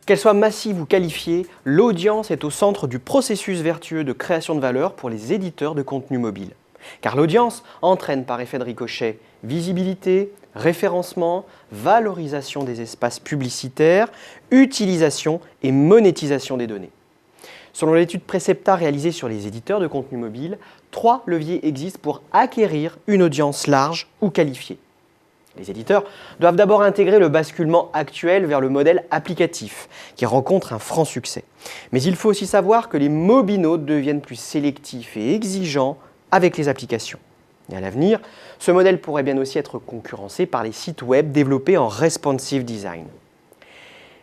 Qu'elle soit massive ou qualifiée, l'audience est au centre du processus vertueux de création de valeur pour les éditeurs de contenu mobile. Car l'audience entraîne par effet de ricochet visibilité, référencement, valorisation des espaces publicitaires, utilisation et monétisation des données. Selon l'étude Precepta réalisée sur les éditeurs de contenu mobile, 3 leviers existent pour acquérir une audience large ou qualifiée. Les éditeurs doivent d'abord intégrer le basculement actuel vers le modèle applicatif, qui rencontre un franc succès. Mais il faut aussi savoir que les mobinautes deviennent plus sélectifs et exigeants avec les applications. Et à l'avenir, ce modèle pourrait bien aussi être concurrencé par les sites web développés en responsive design.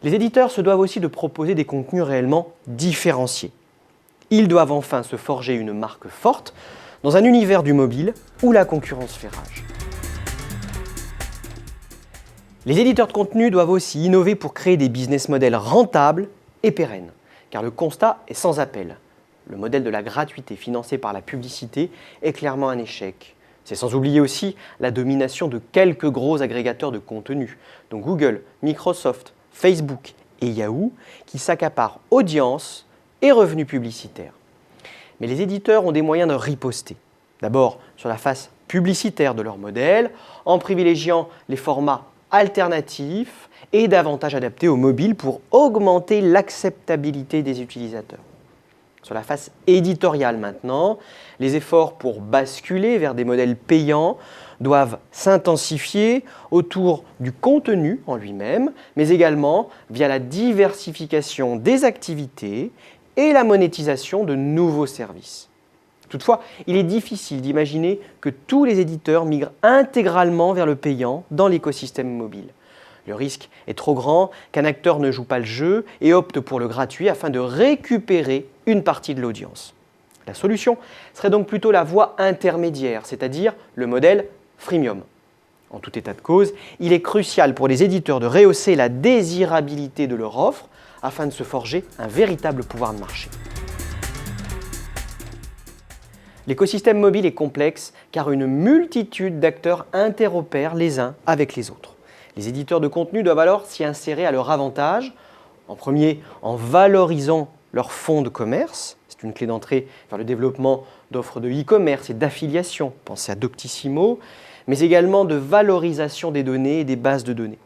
Les éditeurs se doivent aussi de proposer des contenus réellement différenciés. Ils doivent enfin se forger une marque forte dans un univers du mobile où la concurrence fait rage. Les éditeurs de contenu doivent aussi innover pour créer des business models rentables et pérennes, car le constat est sans appel. Le modèle de la gratuité financée par la publicité est clairement un échec. C'est sans oublier aussi la domination de quelques gros agrégateurs de contenu, dont Google, Microsoft, Facebook et Yahoo, qui s'accaparent audience et revenus publicitaires. Mais les éditeurs ont des moyens de riposter. D'abord sur la face publicitaire de leur modèle, en privilégiant les formats alternatifs et davantage adaptés aux mobiles pour augmenter l'acceptabilité des utilisateurs. Sur la face éditoriale maintenant, les efforts pour basculer vers des modèles payants doivent s'intensifier autour du contenu en lui-même, mais également via la diversification des activités et la monétisation de nouveaux services. Toutefois, il est difficile d'imaginer que tous les éditeurs migrent intégralement vers le payant dans l'écosystème mobile. Le risque est trop grand qu'un acteur ne joue pas le jeu et opte pour le gratuit afin de récupérer une partie de l'audience. La solution serait donc plutôt la voie intermédiaire, c'est-à-dire le modèle freemium. En tout état de cause, il est crucial pour les éditeurs de rehausser la désirabilité de leur offre afin de se forger un véritable pouvoir de marché. L'écosystème mobile est complexe car une multitude d'acteurs interopèrent les uns avec les autres. Les éditeurs de contenu doivent alors s'y insérer à leur avantage, en premier en valorisant leur fonds de commerce, c'est une clé d'entrée vers le développement d'offres de e-commerce et d'affiliation, pensez à Doctissimo, mais également de valorisation des données et des bases de données.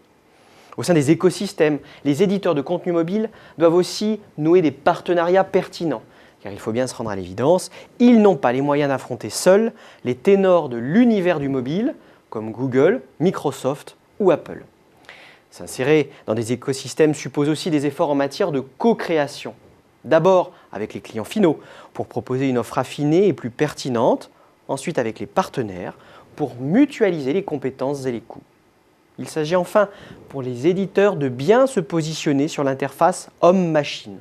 Au sein des écosystèmes, les éditeurs de contenu mobile doivent aussi nouer des partenariats pertinents. Car il faut bien se rendre à l'évidence, ils n'ont pas les moyens d'affronter seuls les ténors de l'univers du mobile, comme Google, Microsoft ou Apple. S'insérer dans des écosystèmes suppose aussi des efforts en matière de co-création. D'abord avec les clients finaux, pour proposer une offre affinée et plus pertinente, ensuite avec les partenaires, pour mutualiser les compétences et les coûts. Il s'agit enfin pour les éditeurs de bien se positionner sur l'interface homme-machine.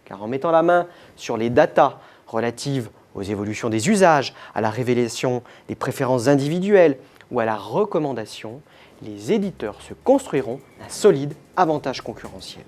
Car en mettant la main sur les datas relatives aux évolutions des usages, à la révélation des préférences individuelles ou à la recommandation, les éditeurs se construiront un solide avantage concurrentiel.